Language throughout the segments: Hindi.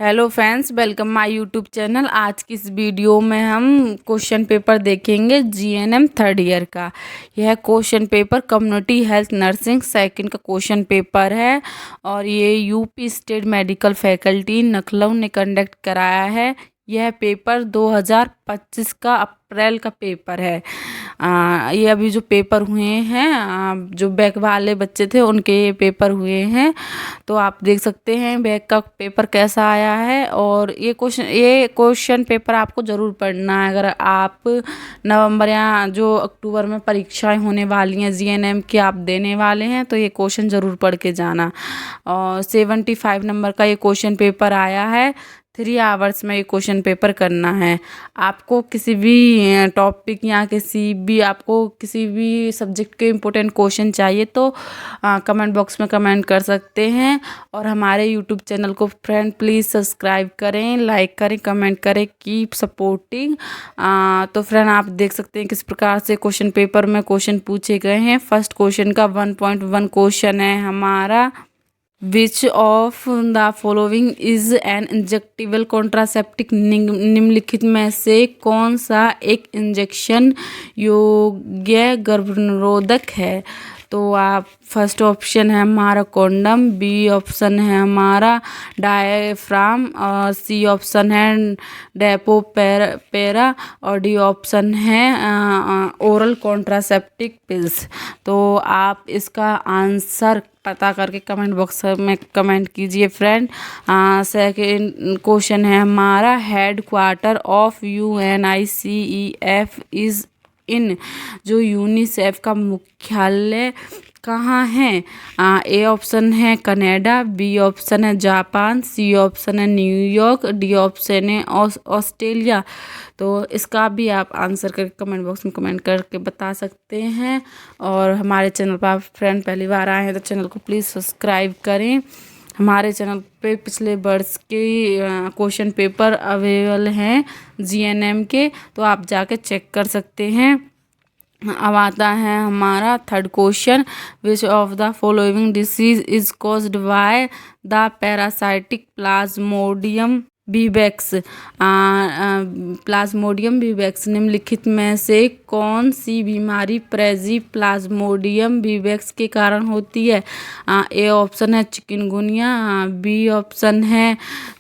Hello friends, welcome my YouTube channel. आज की इस वीडियो में हम क्वेश्चन पेपर देखेंगे जीएनएम थर्ड ईयर का। यह question paper community health nursing second का क्वेश्चन पेपर है और ये UP state medical faculty Lucknow ने कंडक्ट कराया है। यह पेपर 2025 का अप्रैल का पेपर है। ये अभी जो पेपर हुए हैं, जो बैक वाले बच्चे थे उनके ये पेपर हुए हैं। तो आप देख सकते हैं बैक का पेपर कैसा आया है। और ये क्वेश्चन पेपर आपको ज़रूर पढ़ना है। अगर आप नवंबर या जो अक्टूबर में परीक्षाएं होने वाली हैं जीएनएम की आप देने वाले हैं, तो ये क्वेश्चन ज़रूर पढ़ के जाना। और 75 नंबर का ये क्वेश्चन पेपर आया है। 3 आवर्स में ये क्वेश्चन पेपर करना है। आपको किसी भी टॉपिक या आपको किसी भी सब्जेक्ट के इम्पोर्टेंट क्वेश्चन चाहिए तो कमेंट बॉक्स में कमेंट कर सकते हैं। और हमारे यूट्यूब चैनल को फ्रेंड प्लीज़ सब्सक्राइब करें, लाइक करें, कमेंट करें, कीप सपोर्टिंग। तो फ्रेंड आप देख सकते हैं किस प्रकार से क्वेश्चन पेपर में क्वेश्चन पूछे गए हैं। फर्स्ट क्वेश्चन का 1.1 क्वेश्चन है हमारा, which of the following is an injectable contraceptive. निम्नलिखित में से कौन सा एक इंजेक्शन योग्य गर्भनिरोधक है। तो आप फर्स्ट ऑप्शन है हमारा कॉन्डम, बी ऑप्शन है हमारा डायफ्राम, और सी ऑप्शन है डेपो पेरा, और डी ऑप्शन है ओरल कॉन्ट्रासेप्टिक पिल्स। तो आप इसका आंसर पता करके कमेंट बॉक्स में कमेंट कीजिए फ्रेंड। सेकेंड क्वेश्चन है हमारा, head quarter of UNICEF is in. जो यूनिसेफ का मुख्यालय कहाँ है। ए ऑप्शन है कनाडा, बी ऑप्शन है जापान, सी ऑप्शन है न्यूयॉर्क, डी ऑप्शन है ऑस्ट्रेलिया। तो इसका भी आप आंसर करके कमेंट बॉक्स में कमेंट करके बता सकते हैं। और हमारे चैनल पर आप फ्रेंड पहली बार आए हैं तो चैनल को प्लीज़ सब्सक्राइब करें। हमारे चैनल पे पिछले वर्ष के क्वेश्चन पेपर अवेलेबल हैं जीएनएम के, तो आप जाके चेक कर सकते हैं। अब आता है हमारा third question, which of the following disease is caused by the parasitic Plasmodium beeswax. Plasmodium beeswax निम्नलिखित में से कौन सी बीमारी प्रेजी प्लाज्मोडियम बीवैक्स के कारण होती है। ए ऑप्शन है चिकनगुनिया, बी ऑप्शन है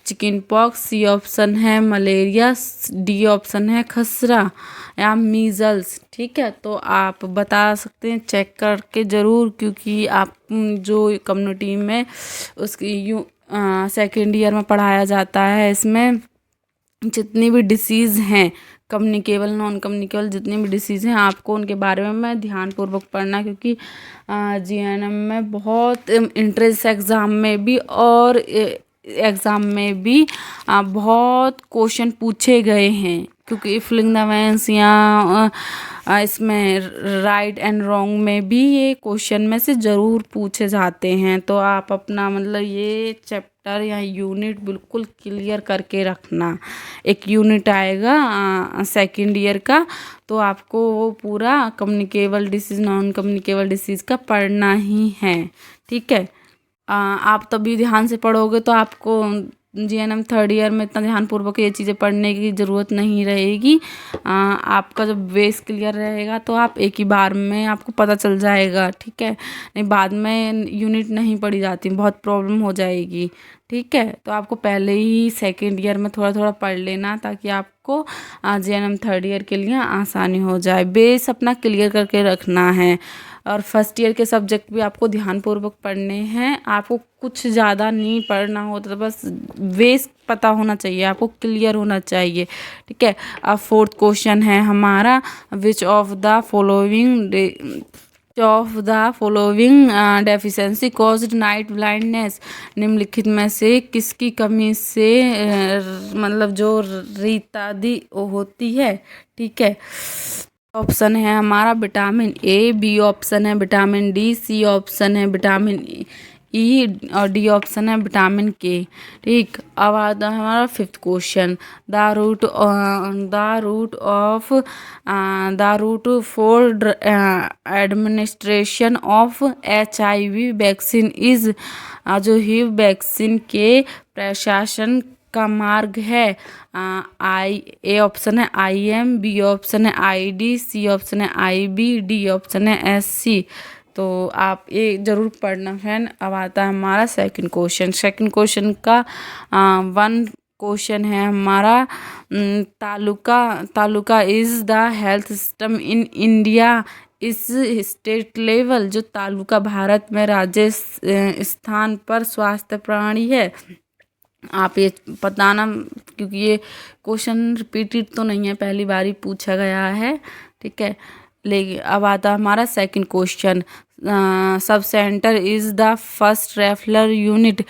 चिकन पॉक्स, सी ऑप्शन है मलेरिया, डी ऑप्शन है खसरा या मीजल्स। ठीक है, तो आप बता सकते हैं चेक करके ज़रूर, क्योंकि आप जो कम्युनिटी में उसकी सेकेंड ईयर में पढ़ाया जाता है, इसमें जितनी भी डिसीज़ हैं कम्युनिकेबल नॉन कम्युनिकेबल जितनी भी डिसीज़ हैं आपको उनके बारे में मैं ध्यानपूर्वक पढ़ना, क्योंकि जीएनएम में बहुत इंट्रेंस एग्ज़ाम में भी और एग्ज़ाम में भी बहुत क्वेश्चन पूछे गए हैं। क्योंकि फिलिंग द ब्लैंक्स या इसमें राइट एंड रॉन्ग में भी ये क्वेश्चन में से ज़रूर पूछे जाते हैं। तो आप अपना मतलब ये चैप्टर या यूनिट बिल्कुल क्लियर करके रखना। एक यूनिट आएगा सेकंड ईयर का, तो आपको वो पूरा communicable disease non communicable disease का पढ़ना ही है। ठीक है, आप तभी ध्यान से पढ़ोगे तो आपको जीएनएम थर्ड ईयर में इतना ध्यानपूर्वक ये चीज़ें पढ़ने की ज़रूरत नहीं रहेगी। आपका जब बेस क्लियर रहेगा तो आप एक ही बार में आपको पता चल जाएगा। ठीक है, नहीं बाद में यूनिट नहीं पढ़ी जाती, बहुत प्रॉब्लम हो जाएगी। ठीक है, तो आपको पहले ही सेकेंड ईयर में थोड़ा थोड़ा पढ़ लेना, ताकि आपको जीएनएम थर्ड ईयर के लिए आसानी हो जाए। बेस अपना क्लियर करके रखना है। और फर्स्ट ईयर के सब्जेक्ट भी आपको ध्यानपूर्वक पढ़ने हैं। आपको कुछ ज़्यादा नहीं पढ़ना होता, तो बस बेस पता होना चाहिए, आपको क्लियर होना चाहिए। ठीक है, अब फोर्थ क्वेश्चन है हमारा, which of the following deficiency caused night blindness. निम्नलिखित में से किसकी कमी से मतलब जो रीतादी होती है। ठीक है, ऑप्शन है हमारा विटामिन ए, बी ऑप्शन है विटामिन डी, सी ऑप्शन है विटामिन ई, और डी ऑप्शन है विटामिन के। ठीक, अब आता है हमारा fifth question, the route for administration of HIV vaccine is. जो HIV वैक्सीन के प्रशासन का मार्ग है? आई ए ऑप्शन है IM, बी ऑप्शन है ID, सी ऑप्शन है IB, डी ऑप्शन है SC। तो आप ये ज़रूर पढ़ना फ्रेंड। अब आता है हमारा सेकंड क्वेश्चन। सेकंड क्वेश्चन का वन क्वेश्चन है हमारा, taluka is the health system in India इस स्टेट लेवल। जो तालुका भारत में राज्य स्थान पर स्वास्थ्य प्रणाली है। आप ये बताना, क्योंकि ये क्वेश्चन रिपीटेड तो नहीं है, पहली बार ही पूछा गया है, ठीक है। लेकिन अब आता हमारा second question, sub centre is the first referral unit.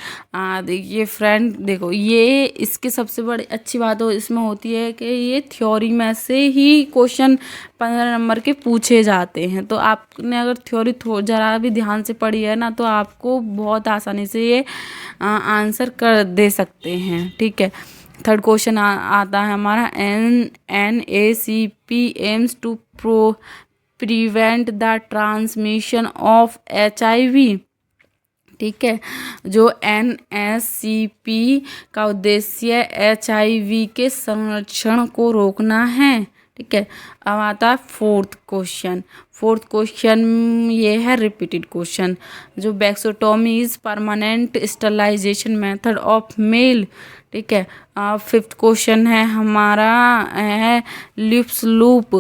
देखिए फ्रेंड, देखो ये इसकी सबसे बड़ी अच्छी बात इसमें होती है कि ये थ्योरी में से ही क्वेश्चन 15 नंबर के पूछे जाते हैं। तो आपने अगर थ्योरी ज़रा भी ध्यान से पढ़ी है ना, तो आपको बहुत आसानी से ये आंसर कर दे सकते हैं, ठीक है। थर्ड क्वेश्चन आता है हमारा, NACP aims to prevent the transmission of HIV। ठीक है, जो NACP का उद्देश्य HIV के संरक्षण को रोकना है, ठीक है। अब आता है फोर्थ क्वेश्चन। फोर्थ क्वेश्चन ये है रिपीटेड क्वेश्चन, जो vasectomy is permanent sterilization method of male, ठीक है। फिफ्थ क्वेश्चन है हमारा है lippes loop.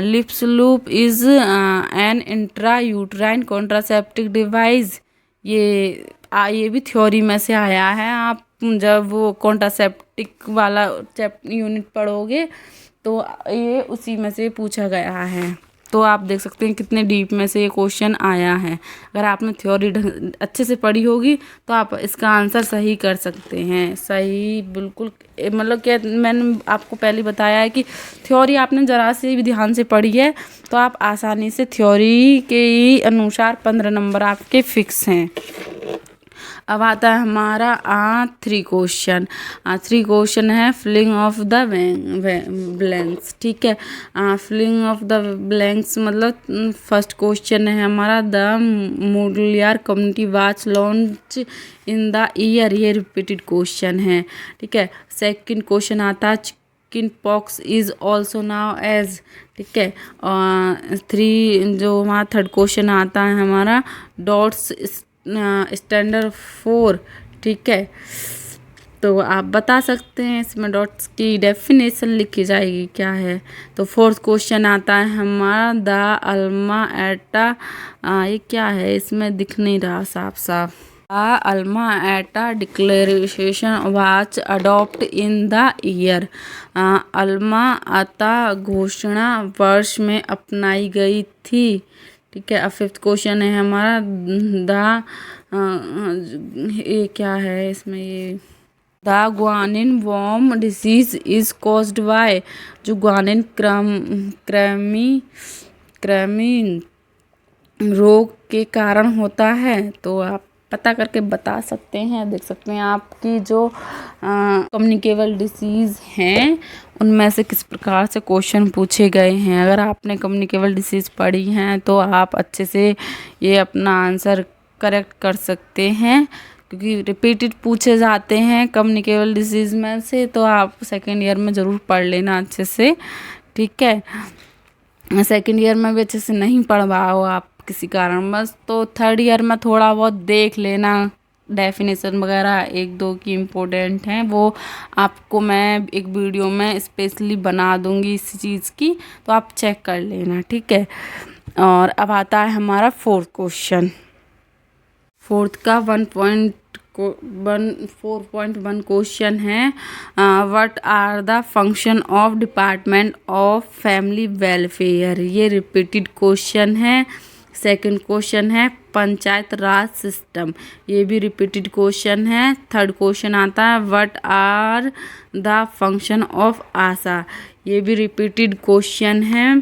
Lippes loop is an intra uterine contraceptive device. ये भी थ्योरी में से आया है। आप जब वो कॉन्ट्रासेप्टिक वाला यूनिट पढ़ोगे तो ये उसी में से पूछा गया है। तो आप देख सकते हैं कितने डीप में से ये क्वेश्चन आया है। अगर आपने थ्योरी अच्छे से पढ़ी होगी तो आप इसका आंसर सही कर सकते हैं। सही बिल्कुल, मतलब क्या मैंने आपको पहले बताया है कि थ्योरी आपने ज़रा से भी ध्यान से पढ़ी है तो आप आसानी से थ्योरी के अनुसार 15 नंबर आपके फिक्स हैं। अब आता है हमारा थ्री क्वेश्चन। थ्री क्वेश्चन है फिलिंग ऑफ द ब्लैंक्स, ठीक है। फिलिंग ऑफ द ब्लैंक्स मतलब फर्स्ट क्वेश्चन है हमारा, the Mudaliar community was launch in the year. ये रिपीटेड क्वेश्चन है, ठीक है। सेकंड क्वेश्चन आता है chicken pox is also now as, ठीक है। जो हमारा थर्ड क्वेश्चन आता है हमारा, डॉट्स स्टैंडर्ड 4, ठीक है। तो आप बता सकते हैं इसमें डॉट्स की डेफिनेशन लिखी जाएगी क्या है। तो फोर्थ क्वेश्चन आता है हमारा, द अल्मा एटा। ये क्या है, इसमें दिख नहीं रहा साफ साफ। Alma Ata declaration was adopt in the year. Alma Ata घोषणा वर्ष में अपनाई गई थी, ठीक है। अब फिफ्थ क्वेश्चन है हमारा, ये क्या है इसमें, ये the guinea worm disease is caused by. जो ग्वानिन कृमि रोग के कारण होता है। तो आप पता करके बता सकते हैं। देख सकते हैं आपकी जो कम्युनिकेबल डिसीज़ हैं उनमें से किस प्रकार से क्वेश्चन पूछे गए हैं। अगर आपने कम्युनिकेबल डिसीज़ पढ़ी हैं तो आप अच्छे से ये अपना आंसर करेक्ट कर सकते हैं, क्योंकि रिपीटेड पूछे जाते हैं कम्युनिकेबल डिसीज़ में से। तो आप सेकेंड ईयर में ज़रूर पढ़ लेना अच्छे से, ठीक है। सेकेंड ईयर में भी अच्छे से नहीं पढ़ पाओ आप किसी कारणवश, तो थर्ड ईयर में थोड़ा बहुत देख लेना। डेफिनेशन वगैरह एक दो की इम्पोर्टेंट हैं, वो आपको मैं एक वीडियो में स्पेशली बना दूंगी इस चीज़ की, तो आप चेक कर लेना, ठीक है। और अब आता है हमारा फोर्थ क्वेश्चन। फोर्थ का 4.1 क्वेश्चन है, what are the function of department of family welfare. ये रिपीटेड क्वेश्चन है। सेकंड क्वेश्चन है पंचायत राज सिस्टम। ये भी रिपीटेड क्वेश्चन है। थर्ड क्वेश्चन आता है, what are the function of ASHA. ये भी रिपीटेड क्वेश्चन है।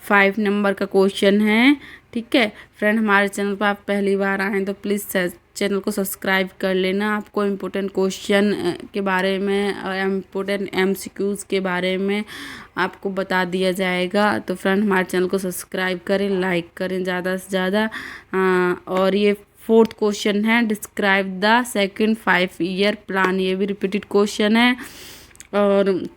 5 नंबर का क्वेश्चन है, ठीक है। फ्रेंड, हमारे चैनल पर आप पहली बार आए तो प्लीज़ चैनल को सब्सक्राइब कर लेना। आपको इम्पोर्टेंट क्वेश्चन के बारे में, इम्पोर्टेंट MCQs के बारे में आपको बता दिया जाएगा। तो फ्रेंड, हमारे चैनल को सब्सक्राइब करें, लाइक करें ज़्यादा से ज़्यादा। और ये फोर्थ क्वेश्चन है describe the second 5 year plan, ये भी रिपीटेड क्वेश्चन है। और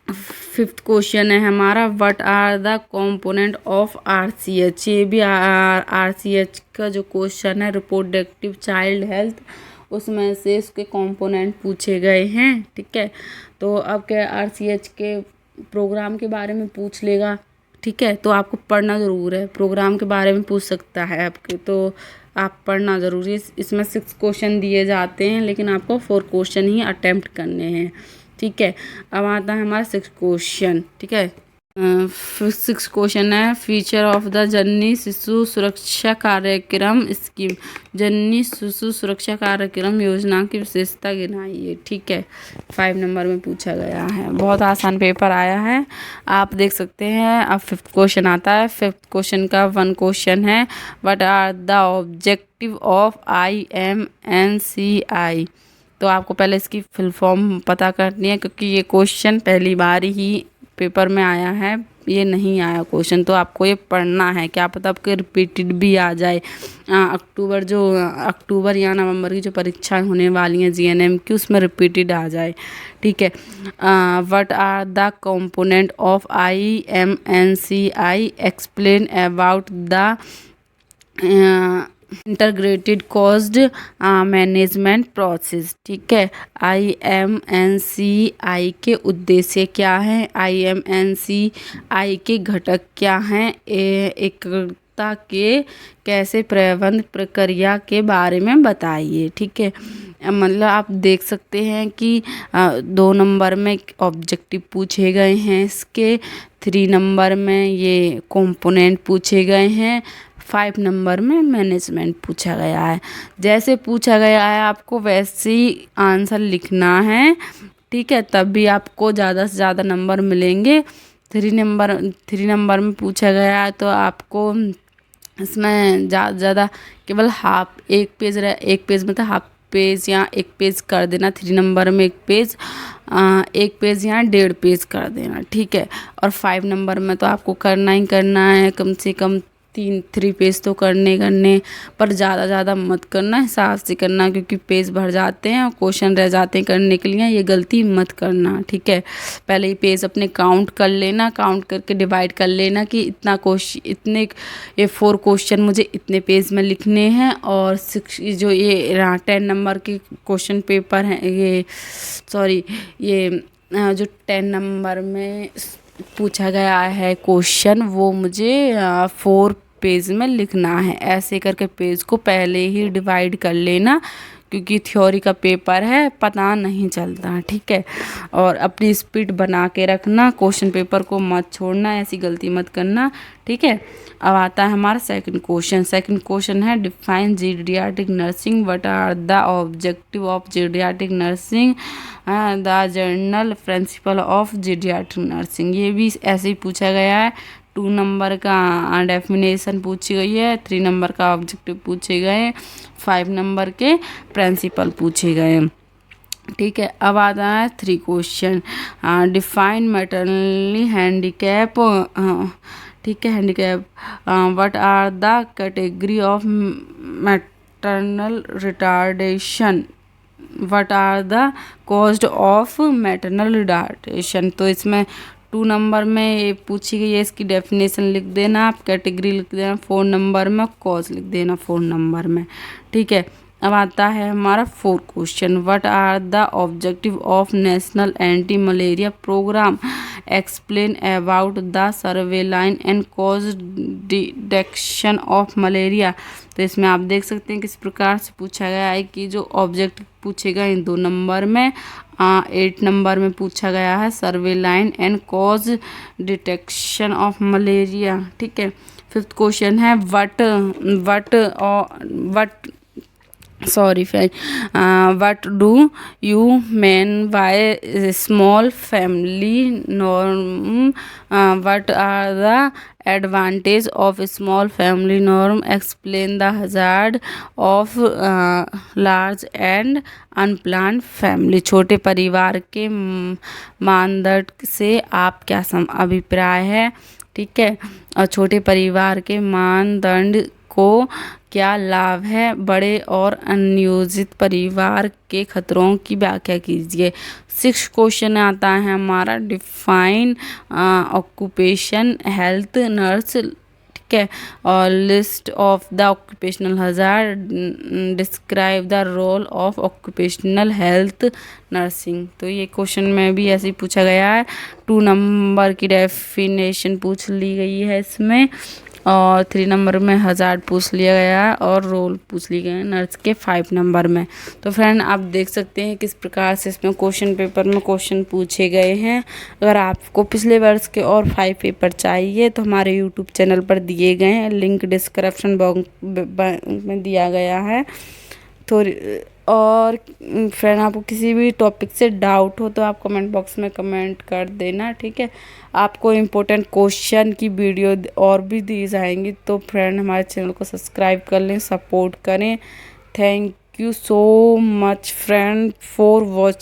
फिफ्थ क्वेश्चन है हमारा what are the component of RCH, ये भी आरसीएच का जो क्वेश्चन है रिप्रोडक्टिव चाइल्ड हेल्थ, उसमें से उसके कंपोनेंट पूछे गए हैं। ठीक है, तो अब क्या आरसीएच के प्रोग्राम के बारे में पूछ लेगा। ठीक है, तो आपको पढ़ना ज़रूर है, प्रोग्राम के बारे में पूछ सकता है आपके, तो आप पढ़ना ज़रूरी है। इसमें 6 क्वेश्चन दिए जाते हैं लेकिन आपको 4 क्वेश्चन ही अटेम्प्ट करने हैं। ठीक है, अब आता है हमारा 6 क्वेश्चन। ठीक है, 6 क्वेश्चन है फीचर ऑफ द जननी शिशु सुरक्षा कार्यक्रम स्कीम, जननी शिशु सुरक्षा कार्यक्रम योजना की विशेषता गिनाइए। ठीक है, 5 नंबर में पूछा गया है, बहुत आसान पेपर आया है, आप देख सकते हैं। अब 5th क्वेश्चन आता है। 5th क्वेश्चन का 1 क्वेश्चन है what are the objective of IMNCI, तो आपको पहले इसकी फुल फॉर्म पता करनी है क्योंकि ये क्वेश्चन पहली बार ही पेपर में आया है, ये नहीं आया क्वेश्चन, तो आपको ये पढ़ना है, क्या पता आपके रिपीटेड भी आ जाए। अक्टूबर या नवंबर की जो परीक्षाएं होने वाली हैं जीएनएम की, उसमें रिपीटेड आ जाए। ठीक है, what are the component of IMNCI, explain about the integrated cost management process. ठीक है, IMNCI के उद्देश्य क्या हैं, IMNCI के घटक क्या हैं, एकता के कैसे प्रबंध प्रक्रिया के बारे में बताइए। ठीक है, मतलब आप देख सकते हैं कि 2 नंबर में ऑब्जेक्टिव पूछे गए हैं इसके, 3 नंबर में ये कंपोनेंट पूछे गए हैं, 5 नंबर में मैनेजमेंट पूछा गया है। जैसे पूछा गया है आपको वैसे ही आंसर लिखना है। ठीक है, तब भी आपको ज़्यादा से ज़्यादा नंबर मिलेंगे। 3 नंबर में पूछा गया है तो आपको इसमें ज़्यादा केवल एक पेज में तो हाफ पेज या 1 पेज कर देना। 3 नंबर में 1 पेज, 1 पेज या 1.5 पेज कर देना। ठीक है, और 5 नंबर में तो आपको करना ही करना है, कम से कम 3 पेज तो करने पर ज़्यादा मत करना, हिसाब से करना क्योंकि पेज भर जाते हैं और क्वेश्चन रह जाते हैं करने के लिए, ये गलती मत करना। ठीक है, पहले ही पेज अपने काउंट कर लेना, काउंट करके डिवाइड कर लेना कि ये 4 क्वेश्चन मुझे इतने पेज में लिखने हैं। और 6 जो ये 10 नंबर के क्वेश्चन पेपर हैं, ये जो 10 नंबर में पूछा गया है क्वेश्चन, वो मुझे 4 पेज में लिखना है। ऐसे करके पेज को पहले ही डिवाइड कर लेना क्योंकि थ्योरी का पेपर है, पता नहीं चलता। ठीक है, और अपनी स्पीड बना के रखना, क्वेश्चन पेपर को मत छोड़ना, ऐसी गलती मत करना। ठीक है, अब आता है हमारा 2nd क्वेश्चन। 2nd क्वेश्चन है define geriatric nursing, what are the objective of geriatric nursing, the general principle of geriatric nursing, ये भी ऐसे ही पूछा गया है। 2 नंबर का डेफिनेशन पूछी गई है, 3 नंबर का ऑब्जेक्टिव पूछे गए, 5 नंबर के प्रिंसिपल पूछे गए। ठीक है, अब आता है 3 क्वेश्चन डिफाइन मैटरनली हैंडीकैप। ठीक है, handicap what are the category of maternal retardation, what are the cause of maternal retardation, तो इसमें 2 नंबर में ये पूछी गई है, इसकी डेफिनेशन लिख देना, आप कैटेगरी लिख देना 4 नंबर में, कॉज लिख देना 4 नंबर में। ठीक है, अब आता है हमारा 4 question what are the objective of national anti malaria programme, explain about the surveillance and cause detection of malaria, तो इसमें आप देख सकते हैं किस प्रकार से पूछा गया है कि जो ऑब्जेक्टिव पूछे गए 2 नंबर में, 8 नंबर में पूछा गया है surveillance and cause detection of malaria. ठीक है, 5th क्वेश्चन है what do you mean by small family norm, what are the advantage of small family norm, explain the hazard of large and unplanned family, छोटे परिवार के मानदंड से आप क्या अभिप्राय है। ठीक है, और छोटे परिवार के मानदंड को क्या लाभ है? बड़े और अनियोजित परिवार के खतरों की व्याख्या कीजिए। 6 क्वेश्चन आता है हमारा। डिफाइन ऑक्यूपेशन हेल्थ नर्स, ठीक है, और list of the occupational hazard, describe the role of occupational health nursing. तो ये क्वेश्चन में भी ऐसे ही पूछा गया है। 2 नंबर की डेफिनेशन पूछ ली गई है इसमें, और 3 नंबर में हजार्ड पूछ लिया गया है, और रोल पूछ लिए गए हैं नर्स के 5 नंबर में। तो फ्रेंड आप देख सकते हैं किस प्रकार से इसमें क्वेश्चन पेपर में क्वेश्चन पूछे गए हैं। अगर आपको पिछले वर्ष के और 5 पेपर चाहिए तो हमारे यूट्यूब चैनल पर दिए गए हैं, लिंक डिस्क्रिप्शन बॉक्स में दिया गया है। तो और फ्रेंड आपको किसी भी टॉपिक से डाउट हो तो आप कमेंट बॉक्स में कमेंट कर देना, ठीक है। आपको इम्पोर्टेंट क्वेश्चन की वीडियो और भी दी जाएंगी, तो फ्रेंड हमारे चैनल को सब्सक्राइब कर लें, सपोर्ट करें। Thank you so much friend for watching.